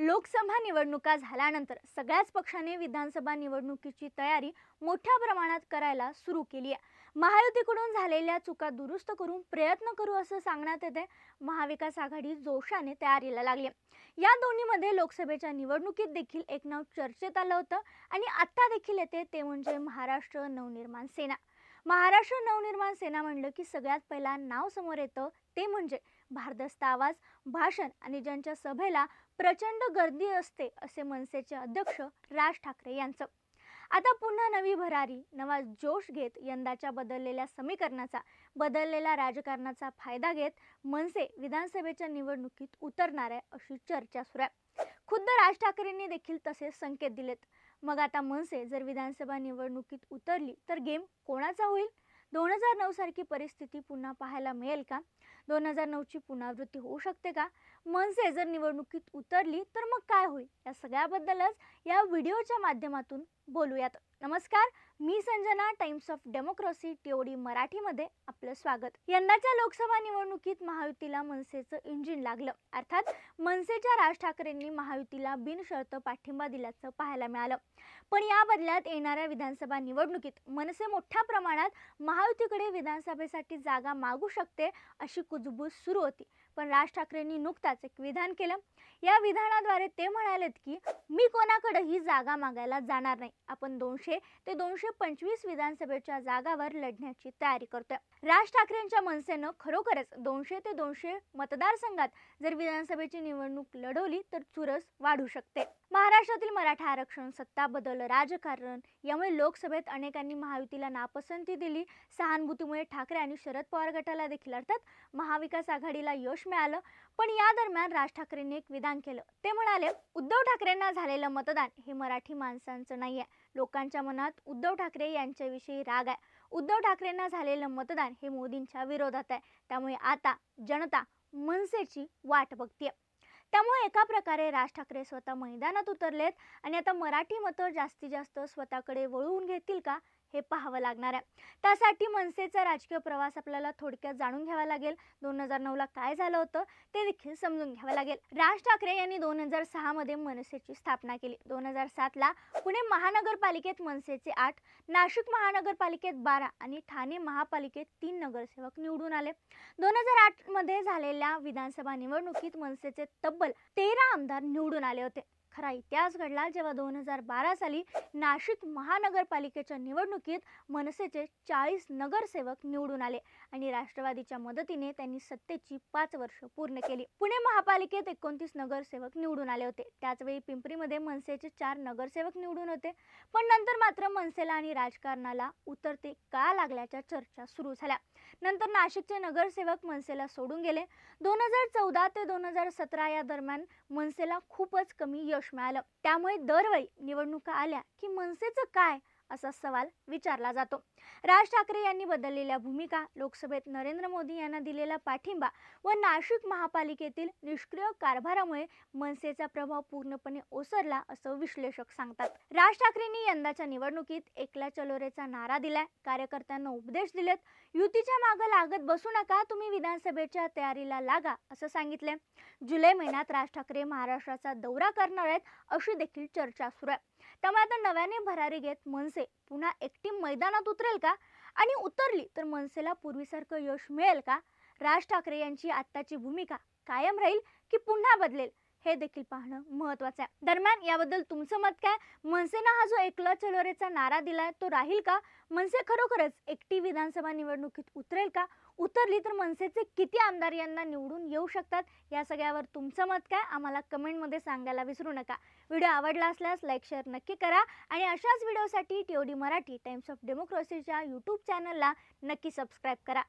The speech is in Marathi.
लोकसभा निवडणुका झाल्यानंतर सगळ्याच पक्षाने विधानसभा निवडणुकीची तयारी मोठ्या प्रमाणात करायला सुरू केली आहे। महायुतीकडून झालेल्या चुका दुरुस्त करून प्रयत्न करू असं सांगण्यात येते। महाविकास आघाडी जोशाने तयारीला लागली आहे। या दोन्हीमध्ये लोकसभेच्या निवडणुकीत देखील एक नाव चर्चेत आलं होतं आणि आता देखील येते ते म्हणजे महाराष्ट्र नवनिर्माण सेना। महाराष्ट्र नवनिर्माण सेना म्हणलं की सगळ्यात पहिला नाव समोर येतं ते म्हणजे भारदस्त आवाज, भाषण आणि ज्यांच्या सभेला प्रचंड गर्दी असते असे मनसेचे अध्यक्ष राज ठाकरे यांचं। आता पुन्हा नवी भरारी, नवा जोश घेत यंदाच्या बदललेल्या समीकरणाचा, बदललेल्या राजकारणाचा फायदा घेत मनसे विधानसभेच्या निवडणुकीत उतरणार आहे अशी चर्चा सुरू आहे। खुद्द राज ठाकरेंनी देखील तसे संकेत दिलेत। मग आता मनसे जर विधानसभा निवडणुकीत उतरली तर गेम कोणाचा होईल? 2009 सारखी परिस्थिती पुन्हा पाहायला मिळेल का? 2009 ची पुनरावृत्ती होऊ शकते का? मनसे जर निवडणुकीत उतरली तर मग काय होईल? या सगळ्याबद्दलच या व्हिडिओच्या माध्यमातून बोलूयात। नमस्कार, मी Sanjana, times of democracy TOD मराठीमध्ये आपलं स्वागत। यंदाच्या लोकसभा निवडणुकीत महायुतीला मनसेचं इंजिन लागलं। अर्थात मनसेच्या राज ठाकरेंनी महायुतीला बिनशर्त पाठिंबा दिल्याचं पाहायला मिळालं। पण या बदल्यात येणाऱ्या विधानसभा निवडणुकीत मनसे मोठ्या प्रमाणात महायुतीकडे विधानसभेसाठी जागा मागू शकते अशी कुजबूज सुरू होती। पण राज ठाकरेंनी नुकताच एक विधान केलं। या विधानाद्वारे ते म्हणालेत की मी कोणाकडेही जागा मागायला जाणार नाही। आपण 200 ते 225 विधानसभेच्या जागावर लढण्याची तयारी करतोय। राज ठाकरेंच्या मनसेनं खरोखरच 200 ते 200 मतदारसंघात जर विधानसभेची निवडणूक लढवली तर चुरस वाढू शकते। महाराष्ट्रातील मराठा आरक्षण, सत्ता बदल, राजकारण यामुळे लोकसभेत अनेकांनी महायुतीला नापसंती दिली। सहानुभूतीमुळे ठाकरे आणि शरद पवार गटाला देखील अर्थात महाविकास आघाडीला यश मिळालं। पण या दरम्यान राज ठाकरेंनी एक विधान केलं। ते म्हणाले, उद्धव ठाकरेंना झालेलं मतदान हे मराठी माणसांचं नाहीये। लोकांच्या मनात उद्धव ठाकरे यांच्याविषयी राग आहे। उद्धव ठाकरेंना झालेलं मतदान हे मोदींच्या विरोधात आहे। त्यामुळे आता जनता मनसेची वाट बघतीये। त्यामुळे एका प्रकारे राज ठाकरे स्वतः मैदानात उतरलेत आणि आता मराठी मतं जास्तीत जास्त स्वतःकडे वळवून घेतील का हे पाहावं लागणार आहे। त्यासाठी मनसेचा राजकीय प्रवास आपल्याला थोडक्यात जाणून घ्यावा लागेल। 2009 ला काय झालं होतं ते देखील समजून घ्यावं लागेल। राज ठाकरे यांनी 2006 मध्ये मनसेची स्थापना केली। 2007 ला पुणे महानगरपालिकेत मनसेचे 8, नाशिक महानगरपालिकेत 12 आणि ठाणे महापालिकेत 3 नगरसेवक निवडून आले। 2008 मध्ये झालेल्या विधानसभा निवडणुकीत मनसेचे तब्बल 13 आमदार निवडून आले होते। खरा इतिहास घडला जेव्हा 2012 साली नाशिक महानगरपालिकेच्या निवडणुकीत मनसेचे 40 नगरसेवक निवडून आले आणि राष्ट्रवादीच्या मदतीने त्यांनी सत्तेची 5 वर्ष पूर्ण केली। पुणे महापालिकेत 29 नगरसेवक निवडून आले होते। त्याचवेळी पिंपरीमध्ये मनसेचे 4 नगरसेवक निवडून होते। पण नंतर मात्र मनसेला आणि राजकारणाला उतरते का लागल्याच्या चर्चा सुरू झाल्या। नंतर नाशिकचे नगरसेवक मनसेला सोडून गेले। 2014 ते 2017 या दरम्यान मनसेला खूपच कमी यश मिळालं। त्यामुळे दरवेळी निवडणुका आल्या की मनसेचं काय असा सवाल विचारला जातो। राज ठाकरे यांनी बदललेल्या भूमिका, लोकसभेत नरेंद्र मोदी यांना दिलेला पाठिंबा व नाशिक महापालिकेतील निष्क्रिय कारभारामुळे मनसेचा प्रभाव पूर्णपणे ओसरला असं विश्लेषक सांगतात। राज ठाकरेंनी यंदाच्या निवडणुकीत एकला चलो रेचा नारा दिलाय। कार्यकर्त्यांना उपदेश दिलेत, युतीच्या मागे लागत बसू नका, तुम्ही विधानसभेच्या तयारीला लागा असं सांगितले। जुलै महिन्यात राज ठाकरे महाराष्ट्राचा दौरा करणार आहेत अशी देखील चर्चा सुरू आहे। त्यामुळे आता नव्याने भरारी घेत मनसे पुन्हा एकटी मैदानात उतरेल का? आणि उतरली तर मनसेला पूर्वीसारखं यश मिळेल का? राज ठाकरे यांची आत्ताची भूमिका कायम राहील की पुन्हा बदलेल हे देखील पाहणं महत्त्वाचं आहे। दरम्यान याबद्दल तुमचं मत काय? मनसेनं हा जो एकला चलो रेचा नारा दिलाय तो राहील का? मनसे खरोखरच एकटी विधानसभा निवडणुकीत उतरेल का? उतरली तर मनसेचे किती आमदार यांना निवडून येऊ शकतात? या सगळ्यावर तुमचं मत काय आम्हाला कमेंटमध्ये सांगायला विसरू नका। व्हिडिओ आवडला असल्यास लाईक शेअर नक्की करा आणि अशाच व्हिडिओसाठी TOD मराठी टाइम्स ऑफ डेमोक्रेसीच्या YouTube चॅनलला नक्की सबस्क्राईब करा।